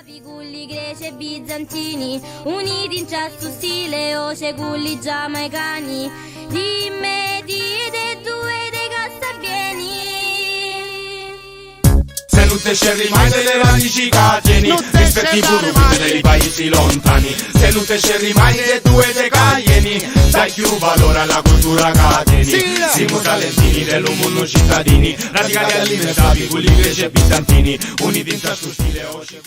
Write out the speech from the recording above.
Gulli greci e bizantini, uniti in cesto stile, oce gulli giamaicani, di me di te due dei cassabieni. Se non te scerri mai delle radici cateni, rispetti pure dei paesi lontani. Se non te scerri mai delle tue te caglieni, dai più valore alla cultura cateni. Siamo talentini dell'uomo cittadini, radicali alimentati, gulli greci e bizantini, uniti in cesto stile, oce